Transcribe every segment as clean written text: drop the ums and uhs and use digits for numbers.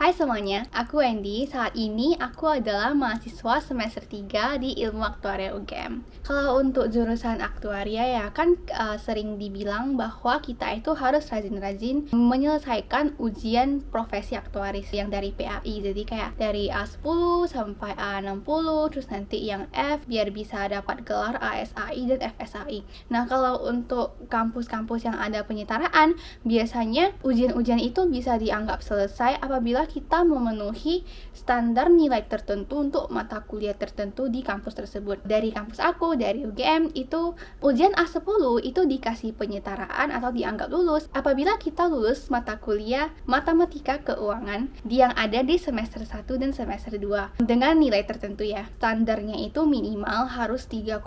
Hai semuanya, aku Wendy. Saat ini aku adalah mahasiswa semester 3 di Ilmu Aktuaria UGM. Kalau untuk jurusan aktuaria ya kan sering dibilang bahwa kita itu harus rajin-rajin menyelesaikan ujian profesi aktuaris yang dari PAI. Jadi kayak dari A10 sampai A60, terus nanti yang F biar bisa dapat gelar ASAI dan FSAI. Nah, kalau untuk kampus-kampus yang ada penyetaraan, biasanya ujian-ujian itu bisa dianggap selesai apabila kita memenuhi standar nilai tertentu untuk mata kuliah tertentu di kampus tersebut. Dari kampus aku, dari UGM, itu ujian A10 itu dikasih penyetaraan atau dianggap lulus apabila kita lulus mata kuliah matematika keuangan yang ada di semester 1 dan semester 2 dengan nilai tertentu ya. Standarnya itu minimal harus 3,5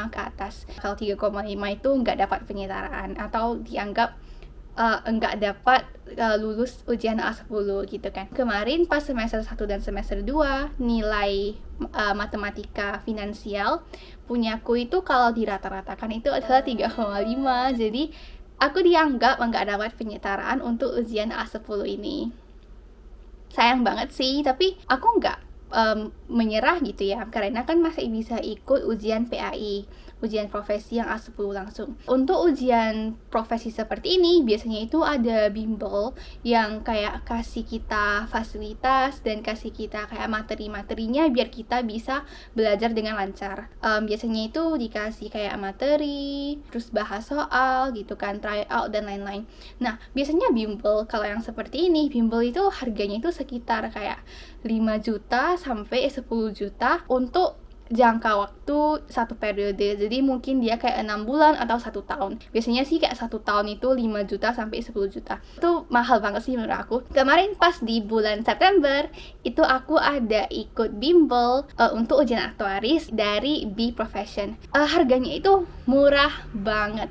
ke atas. Kalau 3,5 itu nggak dapat penyetaraan atau dianggap nggak dapat lulus ujian A10 gitu kan. Kemarin pas semester 1 dan semester 2 nilai matematika finansial punyaku itu kalau dirata-ratakan itu adalah 3,5. Jadi aku dianggap nggak dapat penyetaraan untuk ujian A10 ini. Sayang banget sih, tapi aku nggak menyerah gitu ya, karena kan masih bisa ikut ujian PAI, ujian profesi yang A10 langsung. Untuk ujian profesi seperti ini biasanya itu ada bimbel yang kayak kasih kita fasilitas dan kasih kita kayak materi-materinya biar kita bisa belajar dengan lancar. Biasanya itu dikasih kayak materi, terus bahas soal gitu kan, try out dan lain-lain. Nah, biasanya bimbel kalau yang seperti ini, bimbel itu harganya itu sekitar kayak 5 juta sampai 10 juta untuk jangka waktu satu periode. Jadi mungkin dia kayak 6 bulan atau 1 tahun. Biasanya sih kayak 1 tahun itu 5 juta sampai 10 juta. Itu mahal banget sih menurut aku. Kemarin pas di bulan September itu aku ada ikut bimbel untuk ujian aktuaris dari B Profession. Harganya itu murah banget.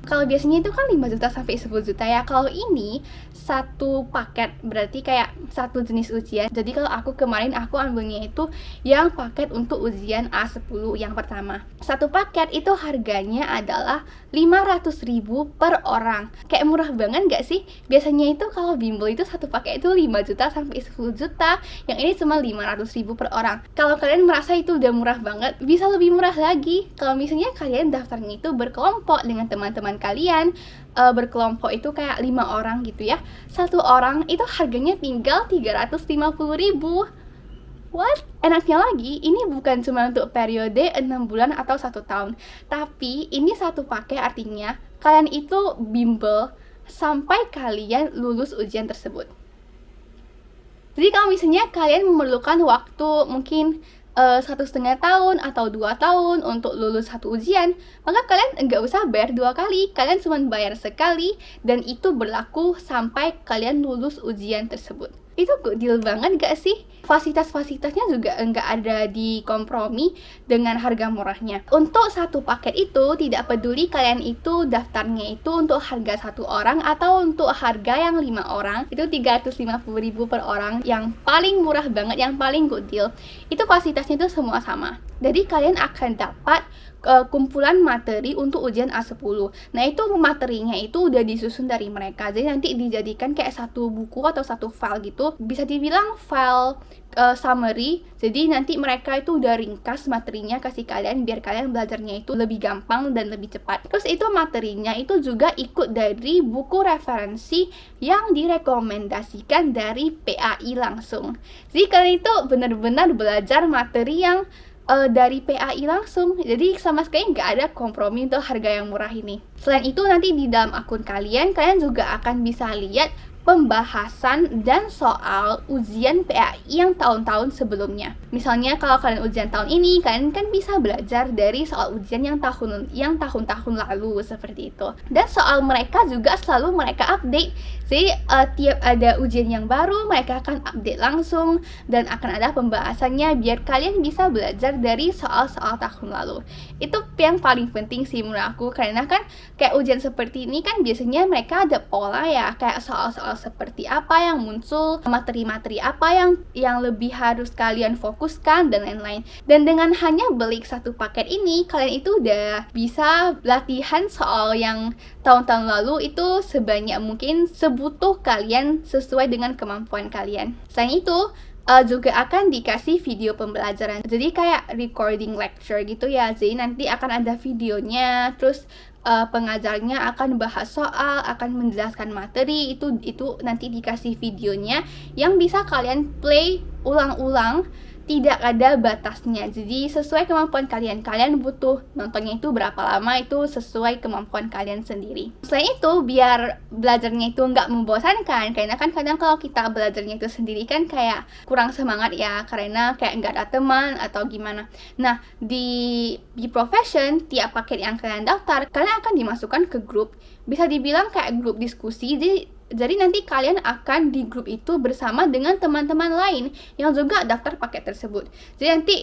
Kalau biasanya itu kan 5 juta sampai 10 juta ya. Kalau ini satu paket berarti kayak satu jenis ujian. Jadi kalau aku kemarin aku ambilnya itu yang paket untuk ujian A10 yang pertama. Satu paket itu harganya adalah 500.000 per orang. Kayak murah banget gak sih? Biasanya itu kalau bimbel itu satu paket itu 5 juta sampai 10 juta. Yang ini cuma 500.000 per orang. Kalau kalian merasa itu udah murah banget, bisa lebih murah lagi. Kalau misalnya kalian daftarnya itu berkelompok dengan teman-teman kalian, berkelompok itu kayak 5 orang gitu ya. Satu orang itu harganya tinggal 350.000. What? Enaknya lagi, ini bukan cuma untuk periode 6 bulan atau 1 tahun. Tapi ini satu paket, artinya kalian itu bimbel sampai kalian lulus ujian tersebut. Jadi kalau misalnya kalian memerlukan waktu mungkin 1,5 tahun atau 2 tahun untuk lulus satu ujian, maka kalian nggak usah bayar 2 kali, kalian cuma bayar sekali dan itu berlaku sampai kalian lulus ujian tersebut. Itu good deal banget gak sih? Fasilitas-fasilitasnya juga nggak ada di kompromi dengan harga murahnya. Untuk satu paket itu tidak peduli kalian itu daftarnya itu untuk harga 1 orang atau untuk harga yang 5 orang, itu 350.000 per orang, yang paling murah banget, yang paling good deal. Itu fasilitasnya itu semua sama. Jadi kalian akan dapat kumpulan materi untuk ujian A10. Nah, itu materinya itu udah disusun dari mereka. Jadi nanti dijadikan kayak satu buku atau satu file gitu. Bisa dibilang file summary. Jadi nanti mereka itu udah ringkas materinya kasih kalian biar kalian belajarnya itu lebih gampang dan lebih cepat. Terus itu materinya itu juga ikut dari buku referensi yang direkomendasikan dari PAI langsung. Jadi kalian itu benar-benar belajar materi yang dari PAI langsung. Jadi sama sekali nggak ada kompromi untuk harga yang murah ini. Selain itu nanti di dalam akun kalian juga akan bisa lihat pembahasan dan soal ujian PAI yang tahun-tahun sebelumnya. Misalnya kalau kalian ujian tahun ini, kalian kan bisa belajar dari soal ujian yang tahun-tahun lalu seperti itu. Dan soal mereka juga selalu mereka update. Jadi tiap ada ujian yang baru, mereka akan update langsung dan akan ada pembahasannya biar kalian bisa belajar dari soal-soal tahun lalu. Itu yang paling penting sih menurut aku, karena kan kayak ujian seperti ini kan biasanya mereka ada pola ya, kayak soal-soal soal seperti apa yang muncul, materi-materi apa yang lebih harus kalian fokuskan, dan lain-lain. Dan dengan hanya beli satu paket ini, kalian itu udah bisa latihan soal yang tahun-tahun lalu itu sebanyak mungkin sebutuh kalian sesuai dengan kemampuan kalian. Selain itu, juga akan dikasih video pembelajaran, jadi kayak recording lecture gitu ya. Jadi nanti akan ada videonya, terus pengajarnya akan bahas soal, akan menjelaskan materi, itu nanti dikasih videonya yang bisa kalian play ulang-ulang, tidak ada batasnya. Jadi sesuai kemampuan kalian butuh nontonnya itu berapa lama, itu sesuai kemampuan kalian sendiri. Selain itu, biar belajarnya itu nggak membosankan, karena kan kadang kalau kita belajarnya itu sendiri kan kayak kurang semangat ya, karena kayak nggak ada teman atau gimana. Nah, di Profession, tiap paket yang kalian daftar, kalian akan dimasukkan ke grup, bisa dibilang kayak grup diskusi. Jadi nanti kalian akan di grup itu bersama dengan teman-teman lain yang juga daftar paket tersebut. Jadi nanti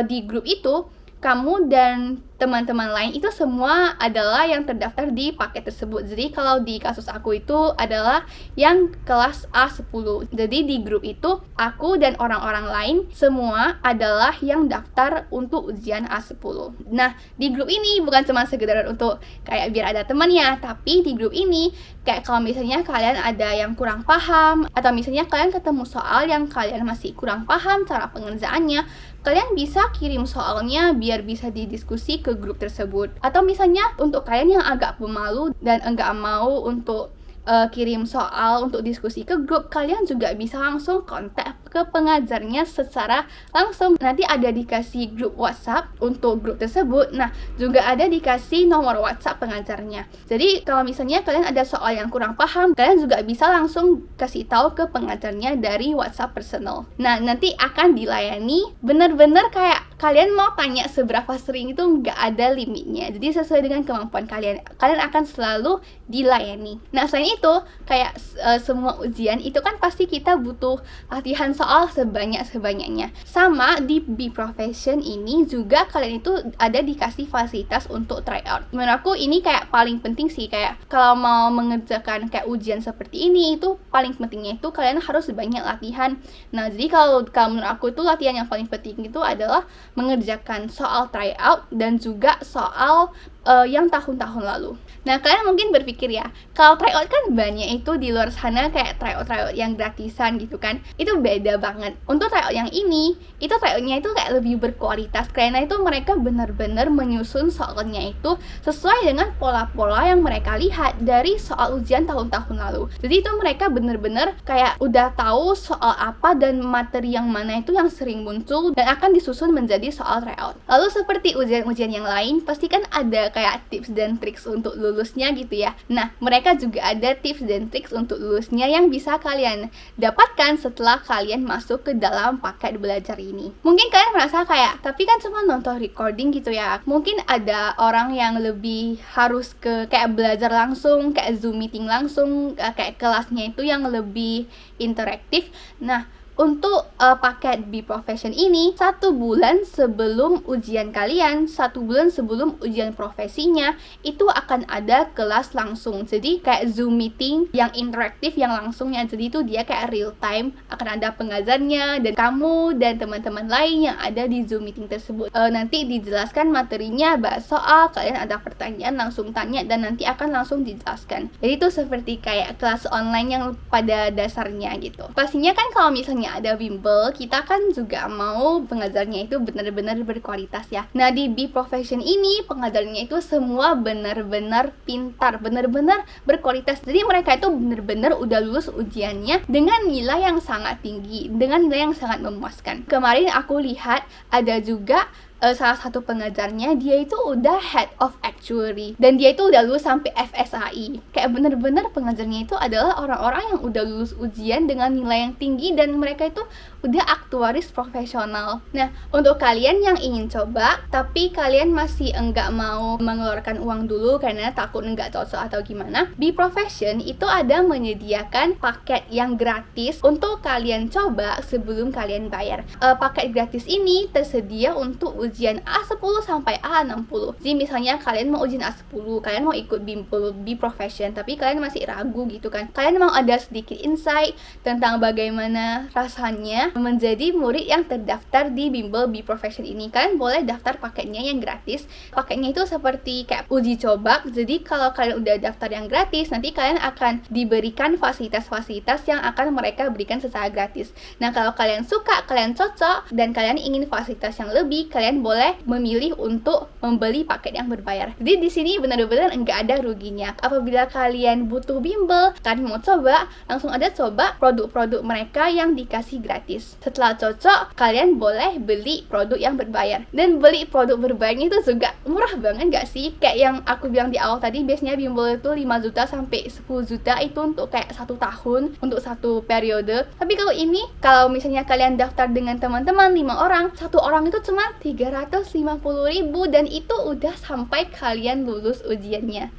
di grup itu, kamu dan teman-teman lain itu semua adalah yang terdaftar di paket tersebut. Jadi kalau di kasus aku itu adalah yang kelas A10. Jadi di grup itu, aku dan orang-orang lain semua adalah yang daftar untuk ujian A10. Nah, di grup ini bukan cuma sekedar untuk kayak biar ada temannya, tapi di grup ini kayak kalau misalnya kalian ada yang kurang paham, atau misalnya kalian ketemu soal yang kalian masih kurang paham cara pengerjaannya, kalian bisa kirim soalnya biar bisa didiskusi ke grup tersebut. Atau misalnya untuk kalian yang agak pemalu dan enggak mau untuk kirim soal untuk diskusi ke grup, kalian juga bisa langsung kontak ke pengajarnya secara langsung. Nanti ada dikasih grup WhatsApp untuk grup tersebut. Nah, juga ada dikasih nomor WhatsApp pengajarnya. Jadi kalau misalnya kalian ada soal yang kurang paham, kalian juga bisa langsung kasih tahu ke pengajarnya dari WhatsApp personal. Nah, nanti akan dilayani bener-bener kayak kalian mau tanya seberapa sering itu nggak ada limitnya. Jadi sesuai dengan kemampuan kalian akan selalu dilayani. Nah, selain itu, kayak semua ujian itu kan pasti kita butuh latihan soal sebanyak-banyaknya. Sama di Profession ini juga kalian itu ada dikasih fasilitas untuk tryout. Menurut aku ini kayak paling penting sih, kayak kalau mau mengerjakan kayak ujian seperti ini, itu paling pentingnya itu kalian harus banyak latihan. Nah, jadi kalau menurut aku itu latihan yang paling penting itu adalah mengerjakan soal tryout dan juga soal yang tahun-tahun lalu. Nah, kalian mungkin berpikir ya, kalau tryout kan banyak itu di luar sana kayak tryout yang gratisan gitu kan. Itu beda banget. Untuk tryout yang ini, itu tryoutnya itu kayak lebih berkualitas, karena itu mereka benar-benar menyusun soalnya itu sesuai dengan pola-pola yang mereka lihat dari soal ujian tahun-tahun lalu. Jadi itu mereka benar-benar kayak udah tahu soal apa dan materi yang mana itu yang sering muncul dan akan disusun menjadi soal tryout. Lalu seperti ujian-ujian yang lain, pasti kan ada kayak tips dan triks untuk lulusnya gitu ya. Nah, mereka juga ada tips dan triks untuk lulusnya yang bisa kalian dapatkan setelah kalian masuk ke dalam paket belajar ini. Mungkin kalian merasa kayak, tapi kan cuma nonton recording gitu ya. Mungkin ada orang yang lebih harus ke kayak belajar langsung, kayak Zoom meeting langsung, kayak kelasnya itu yang lebih interaktif. Nah, untuk paket Profession ini, 1 bulan sebelum ujian kalian, 1 bulan sebelum ujian profesinya, itu akan ada kelas langsung. Jadi kayak Zoom meeting yang interaktif, yang langsungnya. Jadi itu dia kayak real time, akan ada pengajarnya dan kamu dan teman-teman lain yang ada di Zoom meeting tersebut. Nanti dijelaskan materinya, bahas soal, kalian ada pertanyaan langsung tanya dan nanti akan langsung dijelaskan. Jadi itu seperti kayak kelas online yang pada dasarnya gitu. Pastinya kan kalau misalnya ada bimbel, kita kan juga mau pengajarnya itu benar-benar berkualitas ya. Nah, di Profession ini pengajarnya itu semua benar-benar pintar, benar-benar berkualitas. Jadi mereka itu benar-benar udah lulus ujiannya dengan nilai yang sangat tinggi, dengan nilai yang sangat memuaskan. Kemarin aku lihat ada juga salah satu pengajarnya, dia itu udah head of actuary dan dia itu udah lulus sampai FSAI. Kayak bener-bener pengajarnya itu adalah orang-orang yang udah lulus ujian dengan nilai yang tinggi dan mereka itu udah aktuaris profesional. Nah, untuk kalian yang ingin coba tapi kalian masih enggak mau mengeluarkan uang dulu karena takut enggak cocok atau gimana, Profession itu ada menyediakan paket yang gratis untuk kalian coba sebelum kalian bayar. Paket gratis ini tersedia untuk ujian A10 sampai A60. Jadi misalnya kalian mau ujian A10, kalian mau ikut bimbel B-Profession, tapi kalian masih ragu gitu kan. Kalian mau ada sedikit insight tentang bagaimana rasanya menjadi murid yang terdaftar di bimbel B-Profession ini. Kalian boleh daftar paketnya yang gratis. Paketnya itu seperti kayak uji coba. Jadi kalau kalian udah daftar yang gratis, nanti kalian akan diberikan fasilitas-fasilitas yang akan mereka berikan secara gratis. Nah, kalau kalian suka, kalian cocok, dan kalian ingin fasilitas yang lebih, kalian boleh memilih untuk membeli paket yang berbayar. Jadi di sini benar-benar nggak ada ruginya. Apabila kalian butuh bimbel, kalian mau coba, langsung ada coba produk-produk mereka yang dikasih gratis. Setelah cocok, kalian boleh beli produk yang berbayar. Dan beli produk berbayarnya itu juga murah banget nggak sih? Kayak yang aku bilang di awal tadi, biasanya bimbel itu 5 juta sampai 10 juta itu untuk kayak 1 tahun, untuk 1 periode. Tapi kalau ini, kalau misalnya kalian daftar dengan teman-teman 5 orang, 1 orang itu cuma 350.000 dan itu udah sampai kalian lulus ujiannya.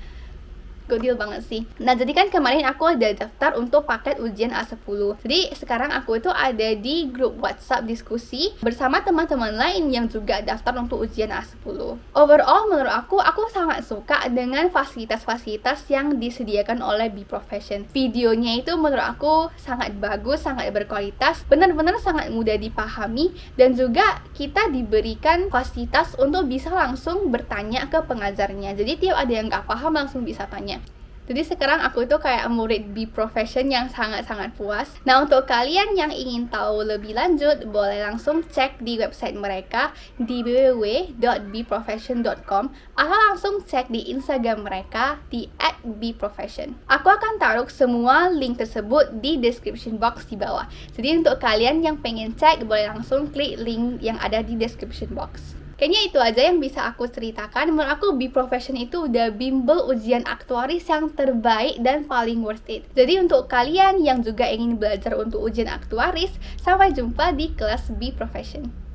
Good deal banget sih. Nah, jadi kan kemarin aku ada daftar untuk paket ujian A10. Jadi sekarang aku itu ada di grup WhatsApp diskusi bersama teman-teman lain yang juga daftar untuk ujian A10. Overall, menurut aku sangat suka dengan fasilitas-fasilitas yang disediakan oleh B-Profession. Videonya itu menurut aku sangat bagus, sangat berkualitas, benar-benar sangat mudah dipahami, dan juga kita diberikan fasilitas untuk bisa langsung bertanya ke pengajarnya. Jadi tiap ada yang nggak paham langsung bisa tanya. Jadi sekarang aku itu kayak murid B-Profession yang sangat-sangat puas. Nah, untuk kalian yang ingin tahu lebih lanjut, boleh langsung cek di website mereka di www.bprofession.com atau langsung cek di Instagram mereka di @bprofession. Aku akan taruh semua link tersebut di description box di bawah. Jadi untuk kalian yang pengen cek, boleh langsung klik link yang ada di description box. Kayaknya itu aja yang bisa aku ceritakan. Menurut aku B-Profession itu udah bimbel ujian aktuaris yang terbaik dan paling worth it. Jadi untuk kalian yang juga ingin belajar untuk ujian aktuaris, sampai jumpa di kelas B-Profession.